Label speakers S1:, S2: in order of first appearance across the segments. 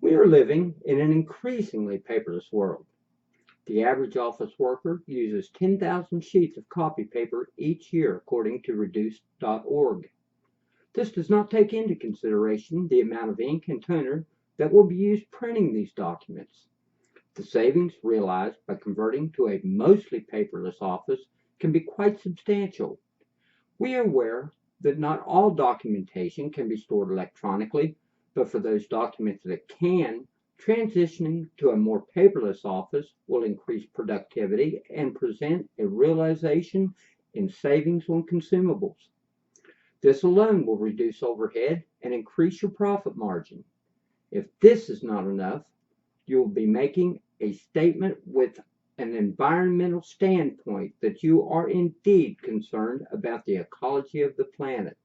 S1: We are living in an increasingly paperless world. The average office worker uses 10,000 sheets of copy paper each year, according to Reduce.org. This does not take into consideration the amount of ink and toner that will be used printing these documents. The savings realized by converting to a mostly paperless office can be quite substantial. We are aware that not all documentation can be stored electronically, but for those documents that can, transitioning to a more paperless office will increase productivity and present a realization in savings on consumables. This alone will reduce overhead and increase your profit margin. If this is not enough, you will be making a statement with an environmental standpoint that you are indeed concerned about the ecology of the planet.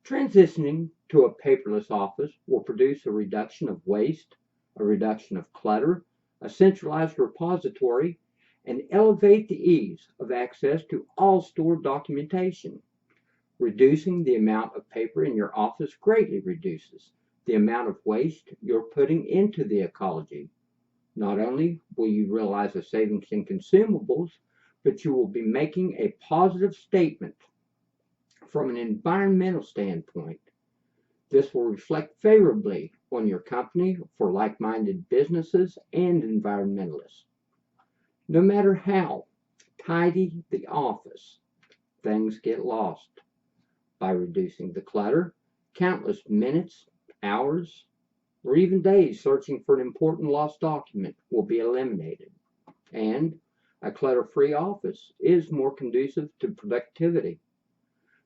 S1: Transitioning to a paperless office will produce a reduction of waste, a reduction of clutter, a centralized repository, and elevate the ease of access to all stored documentation. Reducing the amount of paper in your office greatly reduces the amount of waste you're putting into the ecology. Not only will you realize a savings in consumables, but you will be making a positive statement from an environmental standpoint. This will reflect favorably on your company for like-minded businesses and environmentalists. No matter how tidy the office, things get lost. By reducing the clutter, countless minutes, hours, or even days searching for an important lost document will be eliminated. And a clutter-free office is more conducive to productivity.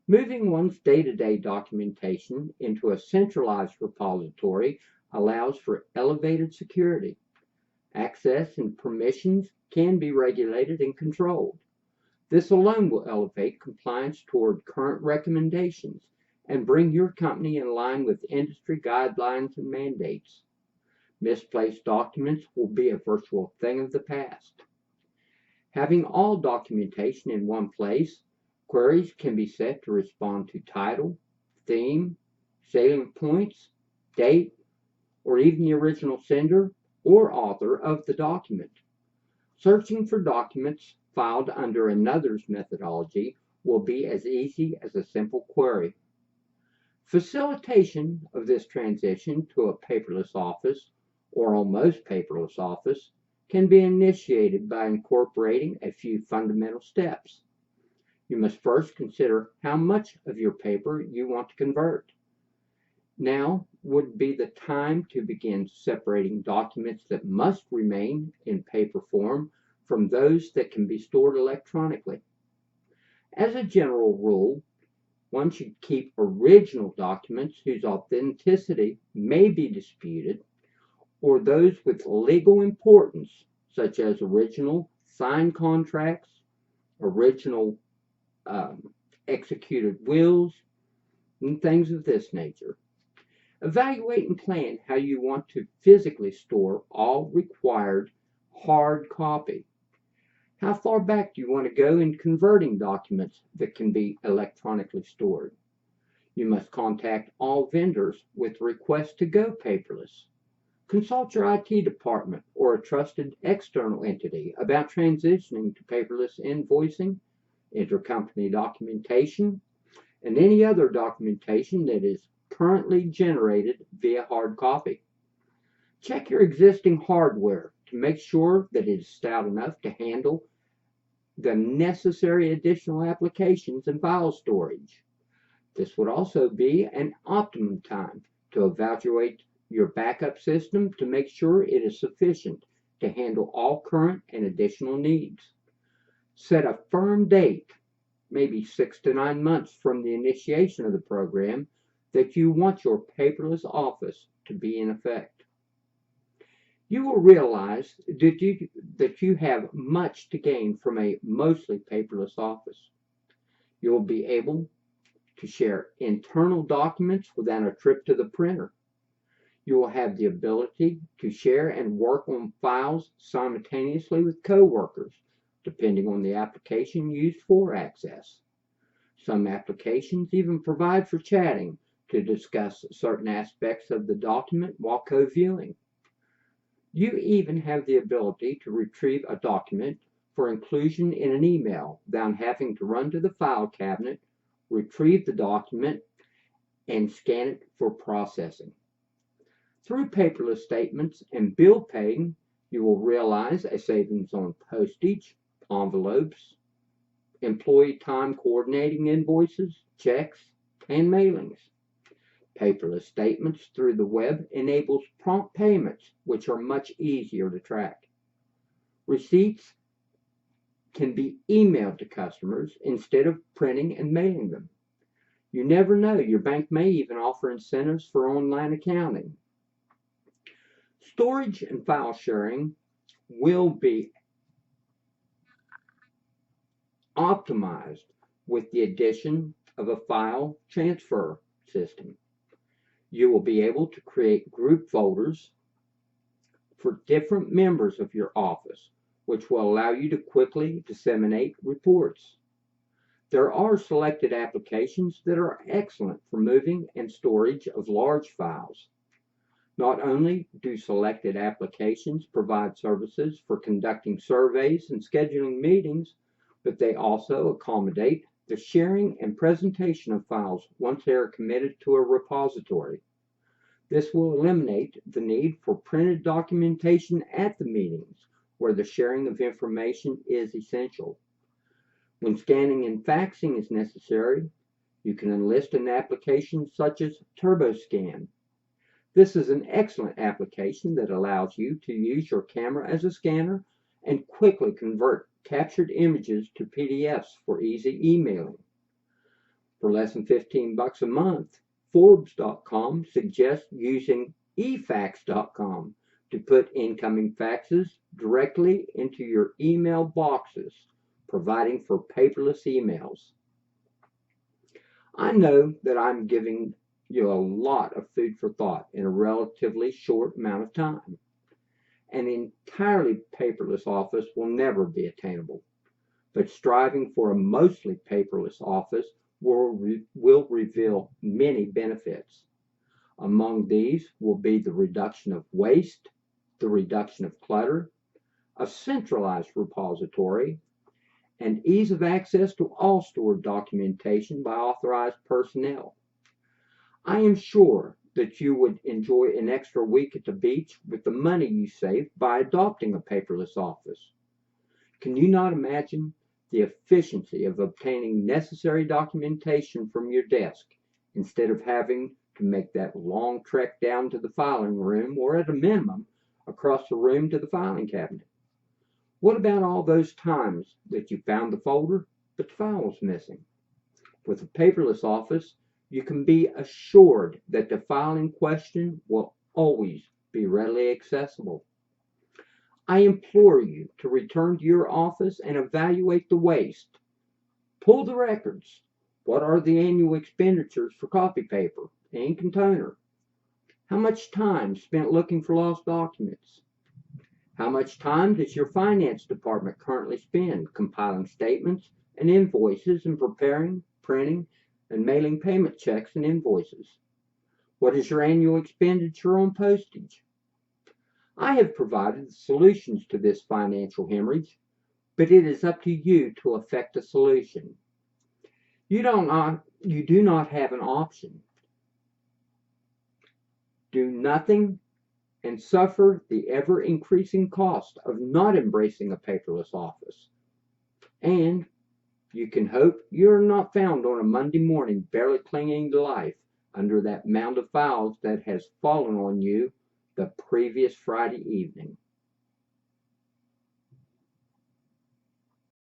S1: Moving one's day-to-day documentation into a centralized repository allows for elevated security. Access and permissions can be regulated and controlled. This alone will elevate compliance toward current recommendations and bring your company in line with industry guidelines and mandates. Misplaced documents will be a virtual thing of the past. Having all documentation in one place, queries can be set to respond to title, theme, salient points, date, or even the original sender or author of the document. Searching for documents filed under another's methodology will be as easy as a simple query. Facilitation of this transition to a paperless office or almost paperless office can be initiated by incorporating a few fundamental steps. You must first consider how much of your paper you want to convert. Now would be the time to begin separating documents that must remain in paper form from those that can be stored electronically. As a general rule, one should keep original documents whose authenticity may be disputed, or those with legal importance, such as original signed contracts, original executed wills, and things of this nature. Evaluate and plan how you want to physically store all required hard copy. How far back do you want to go in converting documents that can be electronically stored? You must contact all vendors with requests to go paperless. Consult your IT department or a trusted external entity about transitioning to paperless invoicing, intercompany documentation, and any other documentation that is currently generated via hard copy. Check your existing hardware to make sure that it is stout enough to handle the necessary additional applications and file storage. This would also be an optimum time to evaluate your backup system to make sure it is sufficient to handle all current and additional needs. Set a firm date, maybe 6 to 9 months from the initiation of the program, that you want your paperless office to be in effect. You will realize that you have much to gain from a mostly paperless office. You will be able to share internal documents without a trip to the printer. You will have the ability to share and work on files simultaneously with coworkers, depending on the application used for access. Some applications even provide for chatting to discuss certain aspects of the document while co-viewing. You even have the ability to retrieve a document for inclusion in an email without having to run to the file cabinet, retrieve the document, and scan it for processing. Through paperless statements and bill paying, you will realize a savings on postage, envelopes, employee time coordinating invoices, checks, and mailings. Paperless statements through the web enables prompt payments, which are much easier to track. Receipts can be emailed to customers instead of printing and mailing them. You never know, your bank may even offer incentives for online accounting. Storage and file sharing will be optimized with the addition of a file transfer system. You will be able to create group folders for different members of your office, which will allow you to quickly disseminate reports. There are selected applications that are excellent for moving and storage of large files. Not only do selected applications provide services for conducting surveys and scheduling meetings, but they also accommodate the sharing and presentation of files once they are committed to a repository. This will eliminate the need for printed documentation at the meetings, where the sharing of information is essential. When scanning and faxing is necessary, you can enlist an application such as TurboScan. This is an excellent application that allows you to use your camera as a scanner and quickly convert captured images to PDFs for easy emailing. For less than $15 a month, Forbes.com suggests using efax.com to put incoming faxes directly into your email boxes, providing for paperless emails. I know that I'm giving you a lot of food for thought in a relatively short amount of time. An entirely paperless office will never be attainable, but striving for a mostly paperless office will reveal many benefits. Among these will be the reduction of waste, the reduction of clutter, a centralized repository, and ease of access to all stored documentation by authorized personnel. I am sure that you would enjoy an extra week at the beach with the money you save by adopting a paperless office. Can you not imagine the efficiency of obtaining necessary documentation from your desk instead of having to make that long trek down to the filing room or, at a minimum, across the room to the filing cabinet? What about all those times that you found the folder but the file was missing? With a paperless office, you can be assured that the file in question will always be readily accessible. I implore you to return to your office and evaluate the waste. Pull the records. What are the annual expenditures for copy paper, ink, and toner? How much time spent looking for lost documents? How much time does your finance department currently spend compiling statements and invoices and preparing, printing, and mailing payment checks and invoices? What is your annual expenditure on postage? I have provided solutions to this financial hemorrhage, but it is up to you to effect a solution. You do not have an option. Do nothing and suffer the ever-increasing cost of not embracing a paperless office. And you can hope you are not found on a Monday morning barely clinging to life under that mound of files that has fallen on you the previous Friday evening.